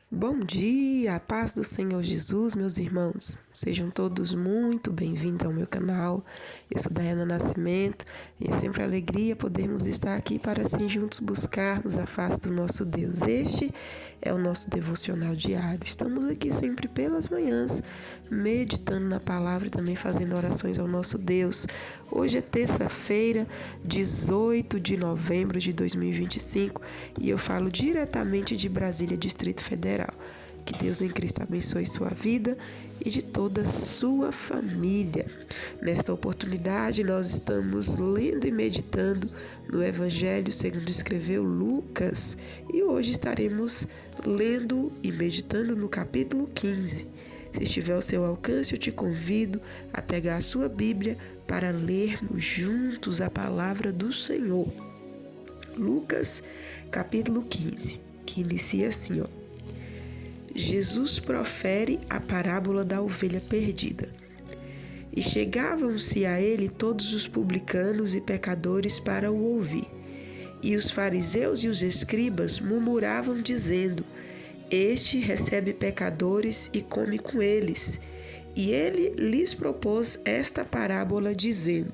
Bom dia, a paz do Senhor Jesus, meus irmãos. Sejam todos muito bem-vindos ao meu canal. Eu sou Daiana Nascimento e é sempre alegria podermos estar aqui para assim juntos buscarmos a face do nosso Deus. Este é o nosso devocional diário. Estamos aqui sempre pelas manhãs, meditando na palavra e também fazendo orações ao nosso Deus. Hoje é terça-feira, 18 de novembro de 2025 e eu falo diretamente de Brasília, Distrito Federal. Que Deus em Cristo abençoe sua vida e de toda a sua família. Nesta oportunidade, nós estamos lendo e meditando no Evangelho segundo escreveu Lucas e hoje estaremos lendo e meditando no capítulo 15. Se estiver ao seu alcance, eu te convido a pegar a sua Bíblia para lermos juntos a palavra do Senhor. Lucas, capítulo 15, que inicia assim, Jesus profere a parábola da ovelha perdida. E chegavam-se a ele todos os publicanos e pecadores para o ouvir. E os fariseus e os escribas murmuravam, dizendo: Este recebe pecadores e come com eles. E ele lhes propôs esta parábola, dizendo: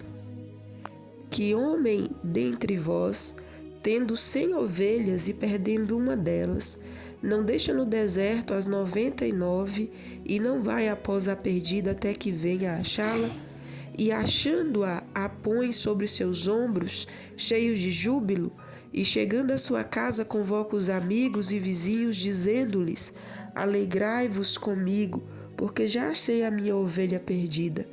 Que homem dentre vós, tendo 100 ovelhas e perdendo uma delas, não deixa no deserto as 99 e não vai após a perdida até que venha achá-la? E achando-a, a põe sobre seus ombros, cheios de júbilo, e chegando à sua casa convoca os amigos e vizinhos, dizendo-lhes: Alegrai-vos comigo, porque já achei a minha ovelha perdida.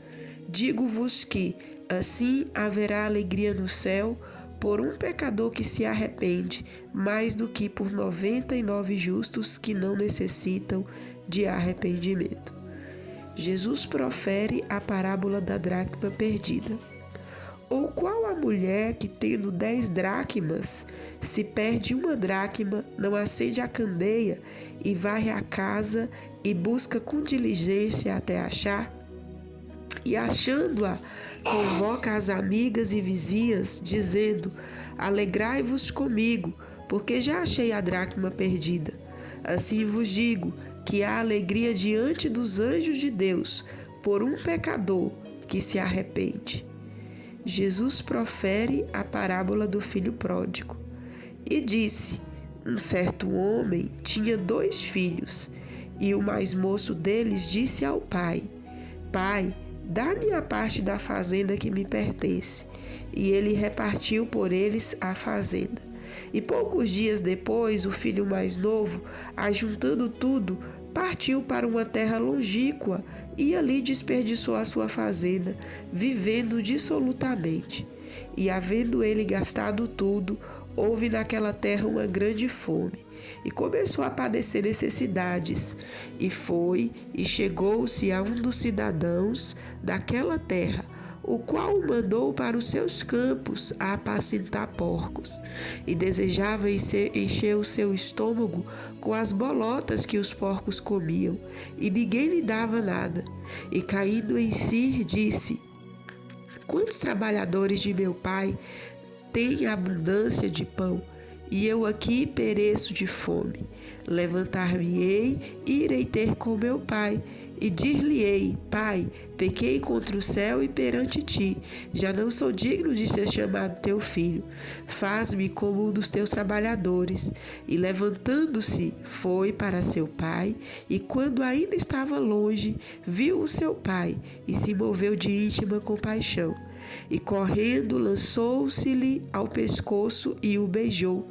Digo-vos que, assim, haverá alegria no céu por um pecador que se arrepende, mais do que por 99 justos que não necessitam de arrependimento. Jesus profere a parábola da dracma perdida. Ou qual a mulher que, tendo 10 dracmas, se perde uma dracma, não acende a candeia e varre a casa e busca com diligência até achar? E achando-a, convoca as amigas e vizinhas, dizendo: Alegrai-vos comigo, porque já achei a dracma perdida. Assim vos digo que há alegria diante dos anjos de Deus por um pecador que se arrepende. Jesus profere a parábola do filho pródigo. E disse: Um certo homem tinha 2 filhos, e o mais moço deles disse ao pai: Pai, dá-me a parte da fazenda que me pertence. E ele repartiu por eles a fazenda. E poucos dias depois, o filho mais novo, ajuntando tudo, partiu para uma terra longínqua e ali desperdiçou a sua fazenda, vivendo dissolutamente. E havendo ele gastado tudo, houve naquela terra uma grande fome, e começou a padecer necessidades. E foi e chegou-se a um dos cidadãos daquela terra, o qual o mandou para os seus campos a apacentar porcos, e desejava encher o seu estômago com as bolotas que os porcos comiam, e ninguém lhe dava nada. E caindo em si, disse: Quantos trabalhadores de meu pai têm abundância de pão, e eu aqui pereço de fome? Levantar-me-ei e irei ter com meu pai, e dir-lhe-ei: Pai, pequei contra o céu e perante ti, já não sou digno de ser chamado teu filho. Faz-me como um dos teus trabalhadores. E levantando-se, foi para seu pai, e quando ainda estava longe, viu o seu pai, e se moveu de íntima compaixão. E correndo, lançou-se-lhe ao pescoço e o beijou.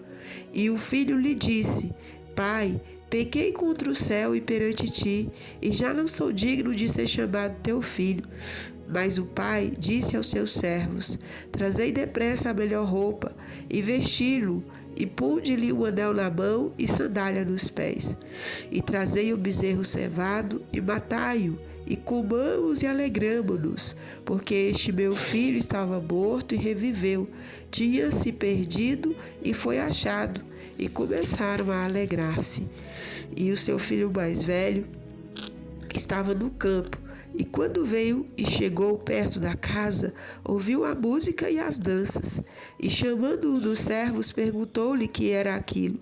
E o filho lhe disse: Pai, pequei contra o céu e perante ti, e já não sou digno de ser chamado teu filho. Mas o pai disse aos seus servos: Trazei depressa a melhor roupa, e vesti-lo, e ponde-lhe um anel na mão e sandália nos pés. E trazei o bezerro cevado, e matai-o, e comamos e alegramo-nos, porque este meu filho estava morto e reviveu, tinha se perdido e foi achado. E começaram a alegrar-se. E o seu filho mais velho estava no campo, E quando veio e chegou perto da casa, ouviu a música e as danças. E chamando um dos servos, perguntou-lhe que era aquilo.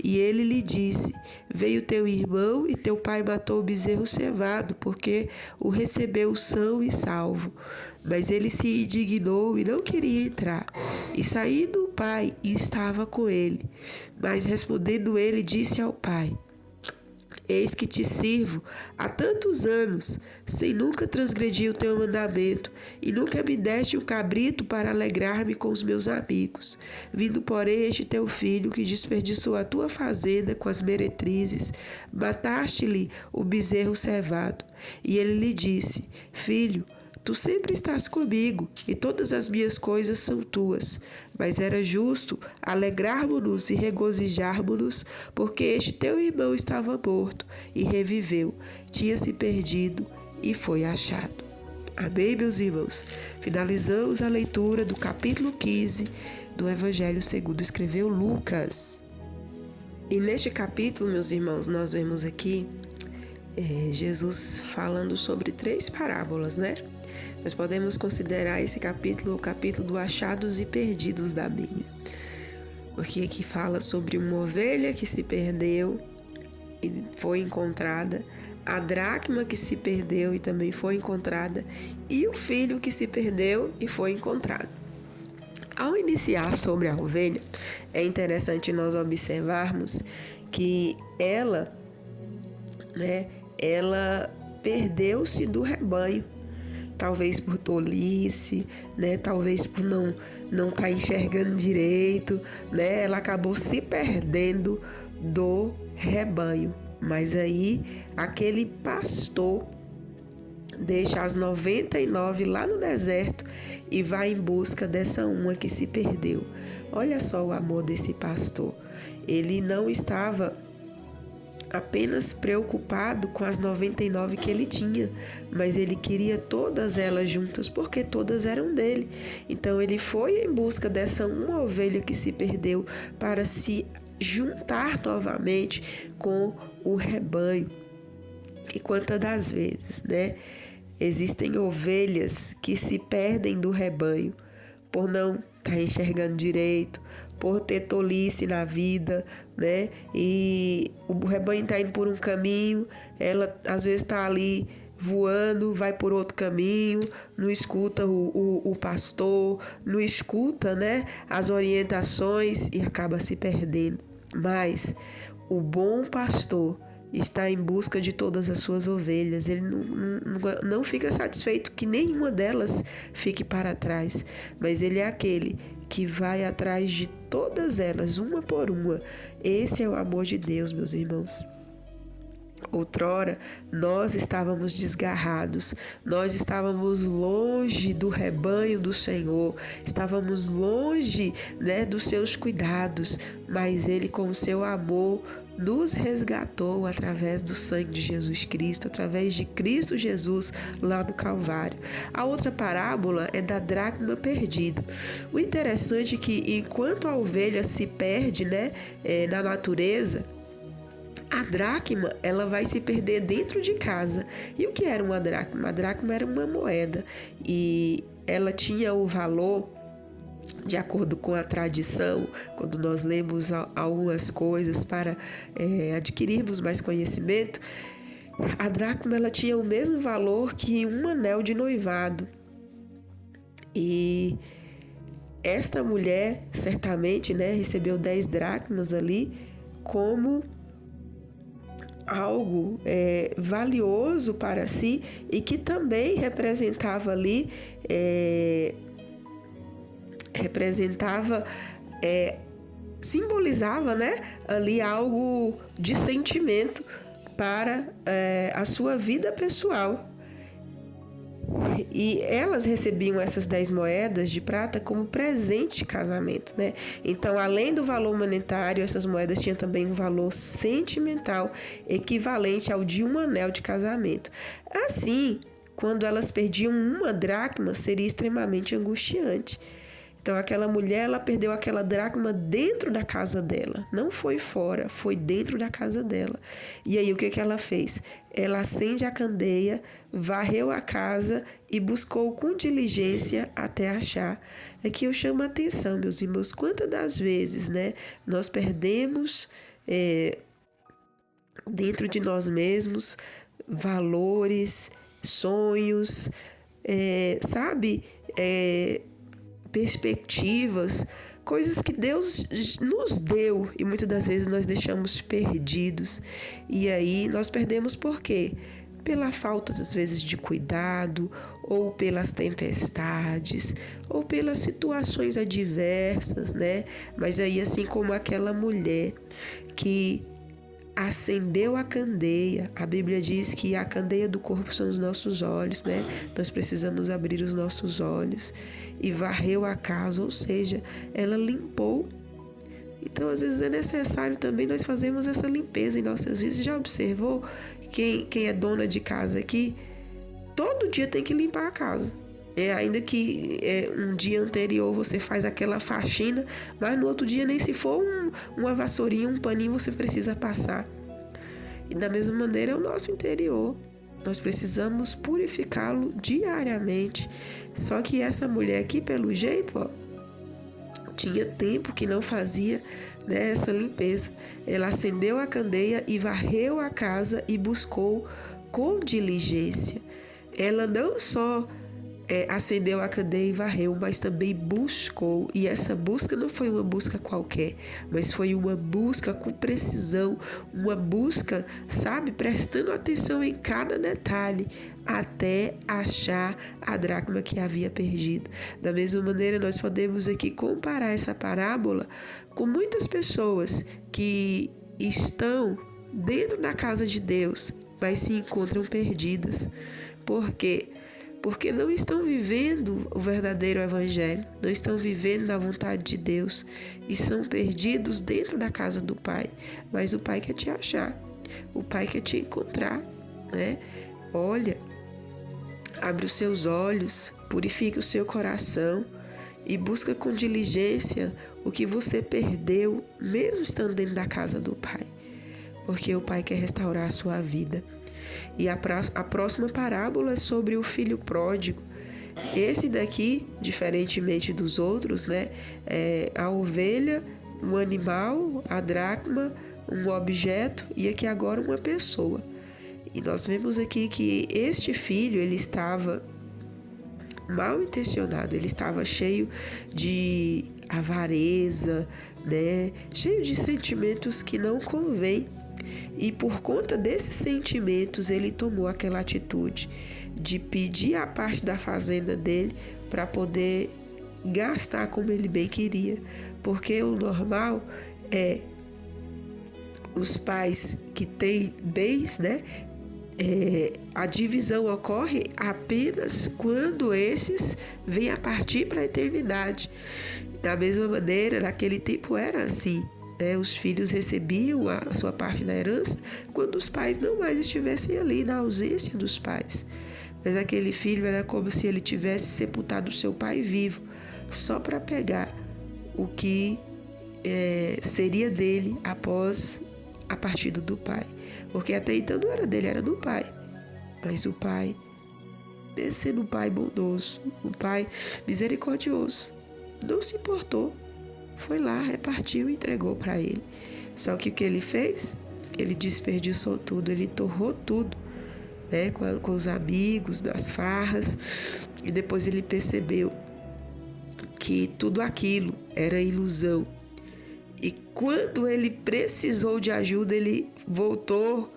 E ele lhe disse: Veio teu irmão e teu pai matou o bezerro cevado, porque o recebeu são e salvo. Mas ele se indignou e não queria entrar. E saindo o pai, estava com ele. Mas respondendo ele, disse ao pai: Eis que te sirvo há tantos anos, sem nunca transgredir o teu mandamento, e nunca me deste um cabrito para alegrar-me com os meus amigos. Vindo, porém, este teu filho, que desperdiçou a tua fazenda com as meretrizes, mataste-lhe o bezerro cevado. E ele lhe disse: Filho, tu sempre estás comigo, e todas as minhas coisas são tuas. Mas era justo alegrarmos-nos e regozijarmos-nos, porque este teu irmão estava morto e reviveu, tinha-se perdido e foi achado. Amém, meus irmãos? Finalizamos a leitura do capítulo 15 do Evangelho segundo escreveu Lucas. E neste capítulo, meus irmãos, nós vemos aqui Jesus falando sobre 3 parábolas, né? Nós podemos considerar esse capítulo o capítulo do achados e perdidos da Bíblia. Porque aqui fala sobre uma ovelha que se perdeu e foi encontrada, a dracma que se perdeu e também foi encontrada, e o filho que se perdeu e foi encontrado. Ao iniciar sobre a ovelha, é interessante nós observarmos que ela perdeu-se do rebanho. Talvez por tolice, talvez por não estar enxergando direito, ela acabou se perdendo do rebanho. Mas aí aquele pastor deixa as 99 lá no deserto e vai em busca dessa uma que se perdeu. Olha só o amor desse pastor. Ele não estava apenas preocupado com as 99 que ele tinha, mas ele queria todas elas juntas, porque todas eram dele. Então ele foi em busca dessa uma ovelha que se perdeu para se juntar novamente com o rebanho. E quantas das vezes, existem ovelhas que se perdem do rebanho por não estar enxergando direito, por ter tolice na vida, E o rebanho está indo por um caminho, ela às vezes está ali voando, vai por outro caminho, não escuta o pastor, não escuta, as orientações e acaba se perdendo. Mas o bom pastor está em busca de todas as suas ovelhas. Ele não fica satisfeito que nenhuma delas fique para trás, mas ele é aquele que vai atrás de todas elas, uma por uma. Esse é o amor de Deus, meus irmãos. Outrora, nós estávamos desgarrados, nós estávamos longe do rebanho do Senhor, estávamos longe, dos seus cuidados, mas Ele, com o seu amor, nos resgatou através do sangue de Jesus Cristo, através de Cristo Jesus lá no Calvário. A outra parábola é da dracma perdida. O interessante é que enquanto a ovelha se perde, na natureza, a dracma, ela vai se perder dentro de casa. E o que era uma dracma? A dracma era uma moeda e ela tinha o valor, de acordo com a tradição, quando nós lemos algumas coisas para adquirirmos mais conhecimento, a dracma ela tinha o mesmo valor que um anel de noivado. E esta mulher certamente recebeu 10 dracmas ali como algo valioso para si e que também representava ali simbolizava ali algo de sentimento para a sua vida pessoal. E elas recebiam essas 10 moedas de prata como presente de casamento, Então, além do valor monetário, essas moedas tinham também um valor sentimental equivalente ao de um anel de casamento. Assim, quando elas perdiam uma dracma, seria extremamente angustiante. Então aquela mulher, ela perdeu aquela dracma dentro da casa dela. Não foi fora, foi dentro da casa dela. E aí o que ela fez? Ela acende a candeia, varreu a casa e buscou com diligência até achar. Aqui eu chamo a atenção, meus irmãos, quantas das vezes, né, nós perdemos dentro de nós mesmos valores, sonhos, perspectivas, coisas que Deus nos deu e muitas das vezes nós deixamos perdidos. E aí nós perdemos por quê? Pela falta, às vezes, de cuidado, ou pelas tempestades, ou pelas situações adversas, né? Mas aí, assim como aquela mulher que acendeu a candeia. A Bíblia diz que a candeia do corpo são os nossos olhos, né? Nós precisamos abrir os nossos olhos. E varreu a casa, ou seja, ela limpou. Então, às vezes é necessário também nós fazermos essa limpeza em nossas vidas. Já observou quem é dona de casa aqui? Todo dia tem que limpar a casa. Ainda que um dia anterior você faz aquela faxina, mas no outro dia nem se for uma vassourinha, um paninho você precisa passar. E da mesma maneira é o nosso interior. Nós precisamos purificá-lo diariamente. Só que essa mulher aqui, pelo jeito, tinha tempo que não fazia, né, essa limpeza. Ela acendeu a candeia e varreu a casa e buscou com diligência. Ela não só acendeu a candeia e varreu, mas também buscou. E essa busca não foi uma busca qualquer, mas foi uma busca com precisão, uma busca, prestando atenção em cada detalhe, até achar a dracma que havia perdido. Da mesma maneira, nós podemos aqui comparar essa parábola com muitas pessoas que estão dentro da casa de Deus, mas se encontram perdidas. Por quê? Porque não estão vivendo o verdadeiro evangelho, não estão vivendo na vontade de Deus e são perdidos dentro da casa do Pai. Mas o Pai quer te achar, o Pai quer te encontrar, né? Olha, abre os seus olhos, purifica o seu coração e busca com diligência o que você perdeu, mesmo estando dentro da casa do Pai. Porque o Pai quer restaurar a sua vida. E a próxima parábola é sobre o filho pródigo. Esse daqui, diferentemente dos outros, né, é a ovelha, um animal, a dracma, um objeto e aqui agora uma pessoa. E nós vemos aqui que este filho, ele estava mal intencionado, ele estava cheio de avareza, né, cheio de sentimentos que não convém. E por conta desses sentimentos, ele tomou aquela atitude de pedir a parte da fazenda dele para poder gastar como ele bem queria. Porque o normal é os pais que têm bens, né? A divisão ocorre apenas quando esses vêm a partir para a eternidade. Da mesma maneira, naquele tempo era assim. Os filhos recebiam a sua parte da herança quando os pais não mais estivessem ali, na ausência dos pais. Mas aquele filho era como se ele tivesse sepultado o seu pai vivo, só para pegar o que seria dele após a partida do pai. Porque até então não era dele, era do pai. Mas o pai, mesmo sendo um pai bondoso, um pai misericordioso, não se importou. Foi lá, repartiu e entregou para ele. Só que o que ele fez? Ele desperdiçou tudo, ele torrou tudo, né? Com os amigos, das farras. E depois ele percebeu que tudo aquilo era ilusão. E quando ele precisou de ajuda, ele voltou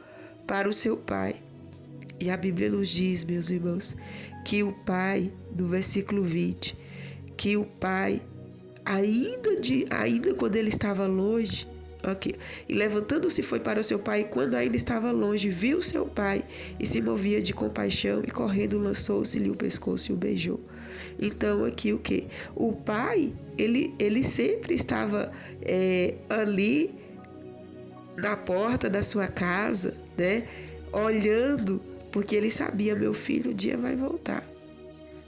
para o seu pai. E a Bíblia nos diz, meus irmãos, que o pai, do versículo 20, que o pai, ainda quando ele estava longe, e levantando-se foi para o seu pai, e quando ainda estava longe, viu seu pai e se movia de compaixão, e correndo lançou-se-lhe o pescoço e o beijou. Então aqui o que? O pai, ele sempre estava ali na porta da sua casa, né? Olhando, porque ele sabia, meu filho um dia vai voltar.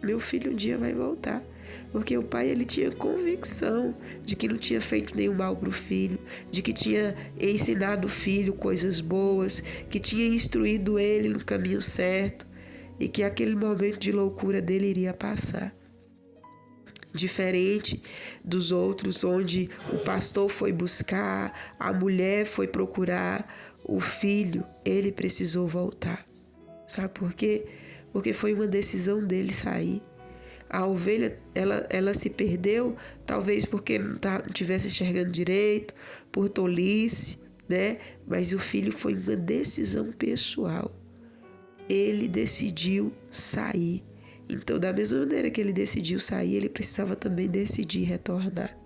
Meu filho um dia vai voltar. Porque o pai, ele tinha convicção de que não tinha feito nenhum mal para o filho, de que tinha ensinado o filho coisas boas, que tinha instruído ele no caminho certo e que aquele momento de loucura dele iria passar. Diferente dos outros, onde o pastor foi buscar, a mulher foi procurar, o filho, ele precisou voltar. Sabe por quê? Porque foi uma decisão dele sair. A ovelha, ela se perdeu, talvez porque não estivesse enxergando direito, por tolice, né? Mas o filho foi uma decisão pessoal. Ele decidiu sair. Então, da mesma maneira que ele decidiu sair, ele precisava também decidir retornar.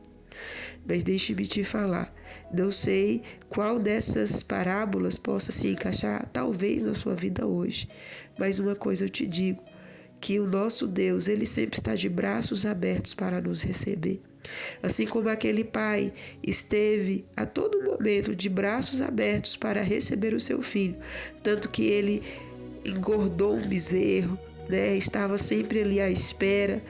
Mas deixe-me te falar, não sei qual dessas parábolas possa se encaixar, talvez na sua vida hoje. Mas uma coisa eu te digo, que o nosso Deus, ele sempre está de braços abertos para nos receber. Assim como aquele pai esteve a todo momento de braços abertos para receber o seu filho, tanto que ele engordou um bezerro, né? Estava sempre ali à espera,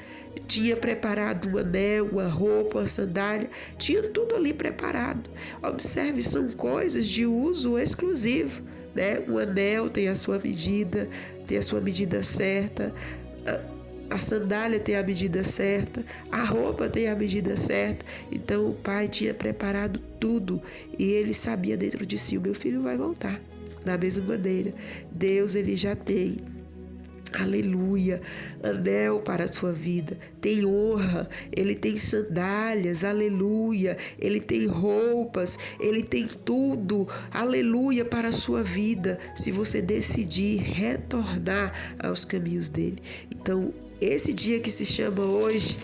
tinha preparado um anel, uma roupa, uma sandália, tinha tudo ali preparado. Observe, são coisas de uso exclusivo, né? O anel tem a sua medida certa, a sandália tem a medida certa, a roupa tem a medida certa. Então o pai tinha preparado tudo e ele sabia dentro de si, o meu filho vai voltar. Da mesma maneira, Deus, ele já tem, aleluia, anel para a sua vida, tem honra, ele tem sandálias, aleluia, ele tem roupas, ele tem tudo, aleluia, para a sua vida, se você decidir retornar aos caminhos dele. Então, esse dia que se chama hoje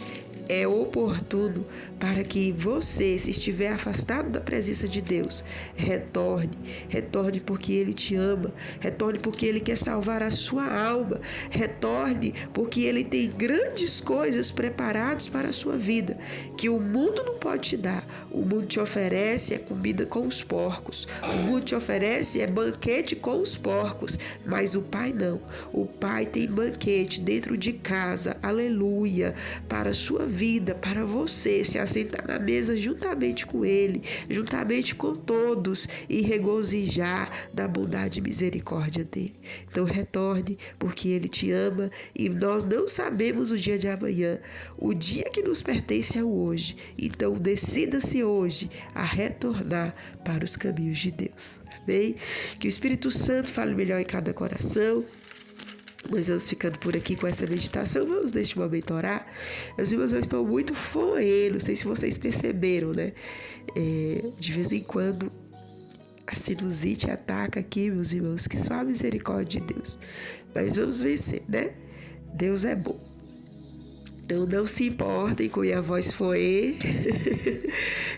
é oportuno para que você, se estiver afastado da presença de Deus, retorne porque Ele te ama, retorne porque Ele quer salvar a sua alma, retorne porque Ele tem grandes coisas preparadas para a sua vida, que o mundo não pode te dar. O mundo te oferece é comida com os porcos, o mundo te oferece é banquete com os porcos, mas o Pai não. O Pai tem banquete dentro de casa, aleluia, para a sua vida, para você se assentar na mesa juntamente com Ele, juntamente com todos e regozijar da bondade e misericórdia dEle. Então retorne porque Ele te ama e nós não sabemos o dia de amanhã. O dia que nos pertence é o hoje. Então decida-se hoje a retornar para os caminhos de Deus. Amém? Que o Espírito Santo fale melhor em cada coração. Nós vamos ficando por aqui com essa meditação. Vamos neste momento orar. Meus irmãos, eu estou muito foendo. Não sei se vocês perceberam, né? De vez em quando a sinusite ataca aqui, meus irmãos, que só a misericórdia de Deus. Mas vamos vencer, né? Deus é bom. Então não se importem com a voz foer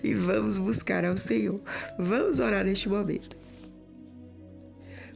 e vamos buscar ao Senhor. Vamos orar neste momento.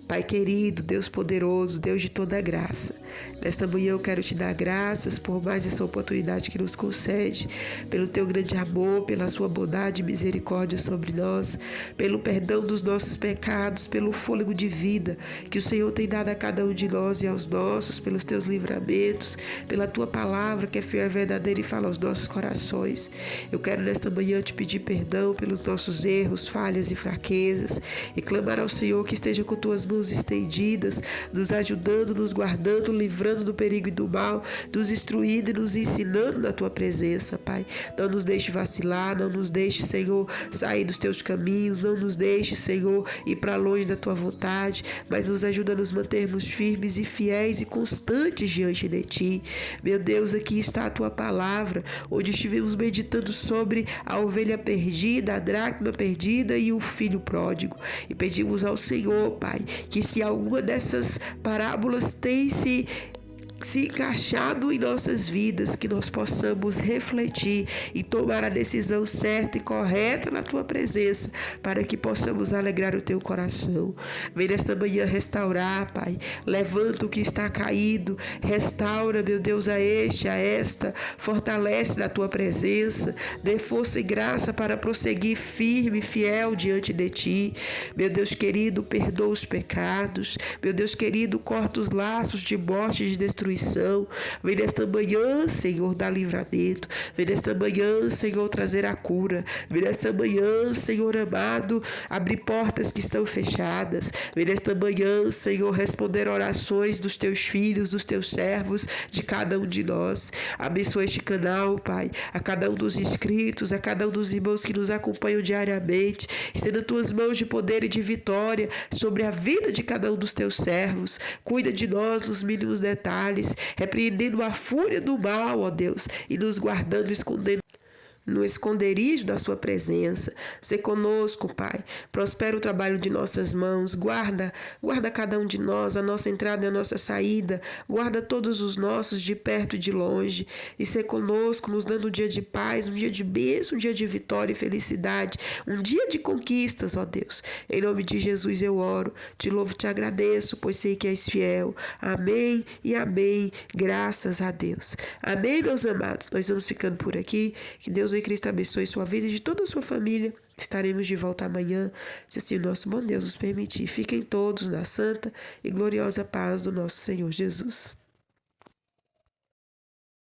Pai querido, Deus poderoso, Deus de toda graça, nesta manhã eu quero te dar graças por mais essa oportunidade que nos concede, pelo teu grande amor, pela sua bondade e misericórdia sobre nós, pelo perdão dos nossos pecados, pelo fôlego de vida que o Senhor tem dado a cada um de nós e aos nossos, pelos teus livramentos, pela tua palavra que é fiel e verdadeira e fala aos nossos corações. Eu quero nesta manhã te pedir perdão pelos nossos erros, falhas e fraquezas e clamar ao Senhor que esteja com tuas mãos estendidas, nos ajudando, nos guardando, livrando do perigo e do mal, nos instruindo e nos ensinando na tua presença, Pai. Não nos deixe vacilar, não nos deixe, Senhor, sair dos teus caminhos, não nos deixe, Senhor, ir para longe da tua vontade, mas nos ajuda a nos mantermos firmes e fiéis e constantes diante de ti. Meu Deus, aqui está a tua palavra, onde estivemos meditando sobre a ovelha perdida, a dracma perdida e o filho pródigo. E pedimos ao Senhor, Pai, que se alguma dessas parábolas tem se encaixado em nossas vidas, que nós possamos refletir e tomar a decisão certa e correta na tua presença, para que possamos alegrar o teu coração. Vem nesta manhã restaurar, Pai, levanta o que está caído, restaura, meu Deus, a esta, fortalece na tua presença, dê força e graça para prosseguir firme e fiel diante de ti. Meu Deus querido, perdoa os pecados, meu Deus querido, corta os laços de morte e de destruição restituição. Vem nesta manhã, Senhor, dar livramento. Vem nesta manhã, Senhor, trazer a cura. Vem nesta manhã, Senhor amado, abrir portas que estão fechadas. Vem nesta manhã, Senhor, responder orações dos teus filhos, dos teus servos, de cada um de nós. Abençoa este canal, Pai, a cada um dos inscritos, a cada um dos irmãos que nos acompanham diariamente. Estenda tuas mãos de poder e de vitória sobre a vida de cada um dos teus servos. Cuida de nós nos mínimos detalhes, repreendendo a fúria do mal, ó Deus, e nos guardando, escondendo no esconderijo da sua presença. Sê conosco, Pai. Prospera o trabalho de nossas mãos. Guarda cada um de nós, a nossa entrada e a nossa saída. Guarda todos os nossos, de perto e de longe. E sê conosco, nos dando um dia de paz, um dia de bênção, um dia de vitória e felicidade. Um dia de conquistas, ó Deus. Em nome de Jesus eu oro. Te louvo e te agradeço, pois sei que és fiel. Amém e amém. Graças a Deus. Amém, meus amados. Nós vamos ficando por aqui. Que Deus em Cristo abençoe sua vida e de toda a sua família. Estaremos de volta amanhã, se assim o nosso bom Deus nos permitir. Fiquem todos na santa e gloriosa paz do nosso Senhor Jesus.